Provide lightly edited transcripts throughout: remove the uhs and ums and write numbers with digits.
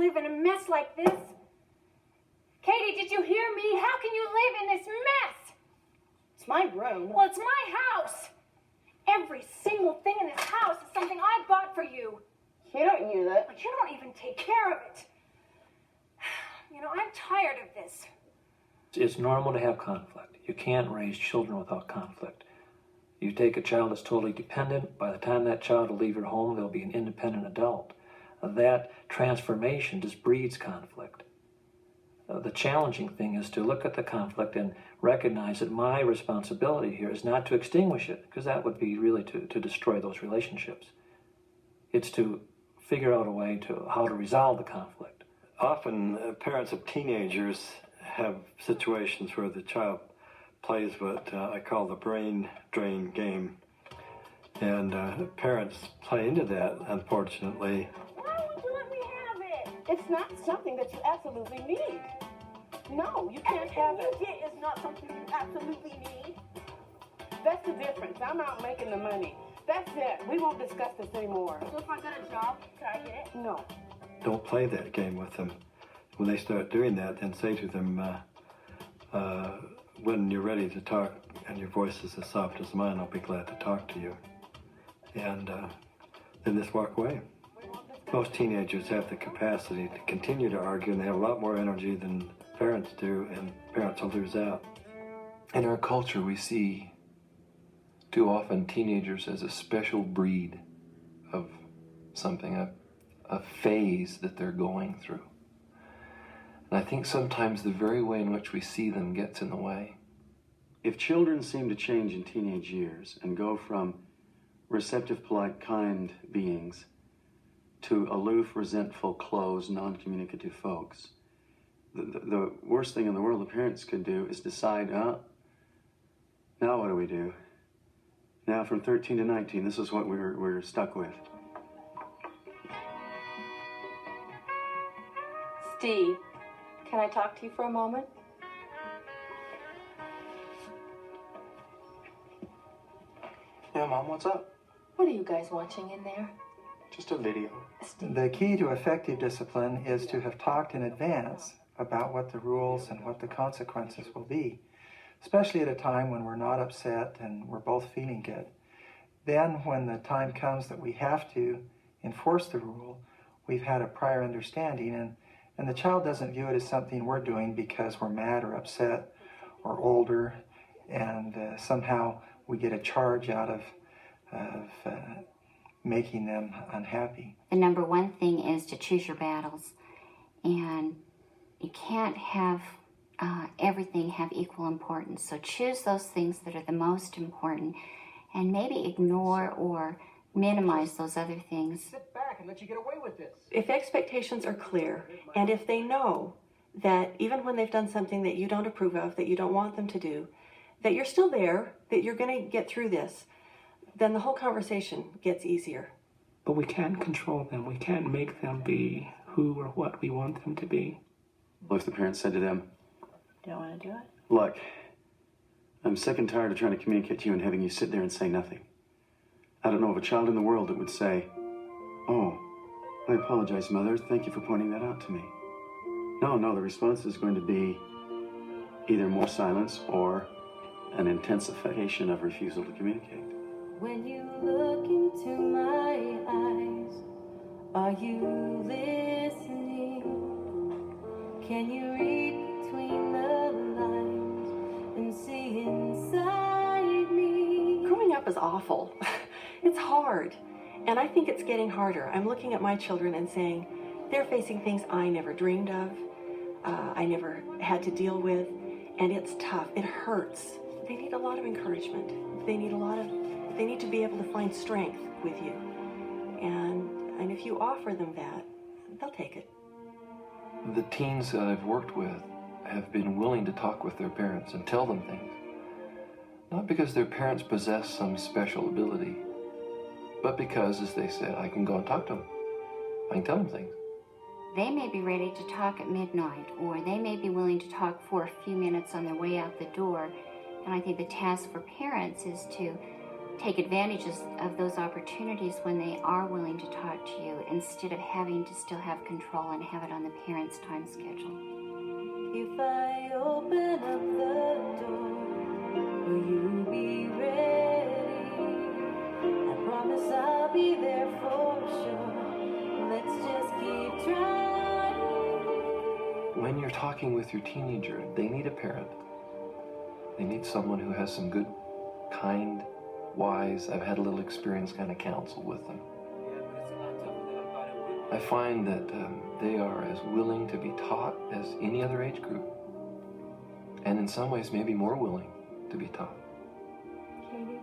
live in a mess like this? Katie, did you hear me? How can you live in this mess? It's my room. Well, it's my house. Every single thing in this house is something I bought for you. You don't use it. But you don't even take care of it. You know, I'm tired of this. It's normal to have conflict. You can't raise children without conflict. You take a child that's totally dependent, by the time that child will leave your home, they'll be an independent adult. That transformation just breeds conflict. The challenging thing is to look at the conflict and recognize that my responsibility here is not to extinguish it, because that would be really to destroy those relationships. It's to figure out a way to how to resolve the conflict. Often parents of teenagers have situations where the child plays what I call the brain drain game. And parents play into that, unfortunately. Why would you let me have it? It's not something that you absolutely need. No, you can't have it. It is not something you absolutely need. That's the difference. I'm out making the money. That's it. We won't discuss this anymore. So if I got a job, can I get it? No. Don't play that game with them. When they start doing that, then say to them, when you're ready to talk and your voice is as soft as mine, I'll be glad to talk to you. And then just walk away. Most teenagers have the capacity to continue to argue, and they have a lot more energy than parents do, and parents will lose out. In our culture, we see too often teenagers as a special breed of something, a phase that they're going through. And I think sometimes the very way in which we see them gets in the way. If children seem to change in teenage years and go from receptive, polite, kind beings to aloof, resentful, closed, non-communicative folks, the worst thing in the world the parents could do is decide, now what do we do? Now from 13 to 19, this is what we're stuck with. Steve, can I talk to you for a moment? Yeah, Mom, what's up? What are you guys watching in there? Just a video. Steve. The key to effective discipline is to have talked in advance about what the rules and what the consequences will be, especially at a time when we're not upset and we're both feeling good. Then when the time comes that we have to enforce the rule, we've had a prior understanding, and the child doesn't view it as something we're doing because we're mad or upset or older, and somehow we get a charge out of making them unhappy. The number one thing is to choose your battles, and you can't have everything have equal importance. So choose those things that are the most important, and maybe ignore or minimize those other things. Sit back and let you get away with this. If expectations are clear, and if they know that even when they've done something that you don't approve of, that you don't want them to do, that you're still there, that you're going to get through this, then the whole conversation gets easier. But we can't control them. We can't make them be who or what we want them to be. Well, if the parents said to them, Don't want to do it? look, I'm sick and tired of trying to communicate to you and having you sit there and say nothing. I don't know of a child in the world that would say, oh, I apologize, Mother. Thank you for pointing that out to me. No, the response is going to be either more silence or an intensification of refusal to communicate. When you look into my eyes, are you listening? Can you read between the lines and see inside me? Growing up is awful. It's hard. And I think it's getting harder. I'm looking at my children and saying, they're facing things I never dreamed of, I never had to deal with, and it's tough. It hurts. They need a lot of encouragement. They need to be able to find strength with you. And if you offer them that, they'll take it. The teens that I've worked with have been willing to talk with their parents and tell them things. Not because their parents possess some special ability, but because, as they said, I can go and talk to them. I can tell them things. They may be ready to talk at midnight, or they may be willing to talk for a few minutes on their way out the door. And I think the task for parents is to take advantage of those opportunities when they are willing to talk to you, instead of having to still have control and have it on the parents' time schedule. If I open up the door, will you be ready? I promise I'll be there for sure. Let's just keep trying. When you're talking with your teenager, they need a parent. They need someone who has some good, kind, wise, I've had a little experience kind of counsel with them. I find that they are as willing to be taught as any other age group. And in some ways, maybe more willing to be taught. Katie?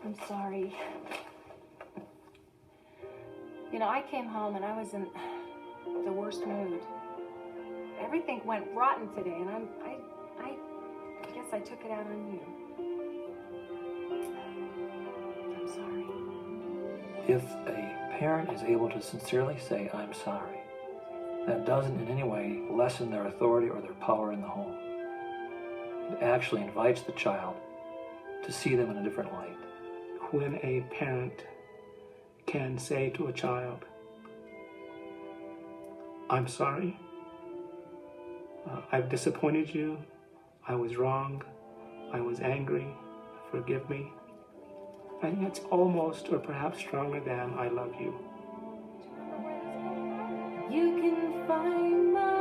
I'm sorry. You know, I came home and I was in the worst mood. Everything went rotten today, and I guess I took it out on you. I'm sorry. If a parent is able to sincerely say, I'm sorry, that doesn't in any way lessen their authority or their power in the home. It actually invites the child to see them in a different light. When a parent can say to a child, I'm sorry, I've disappointed you, I was wrong, I was angry, forgive me. I think it's almost or perhaps stronger than I love you. You can find my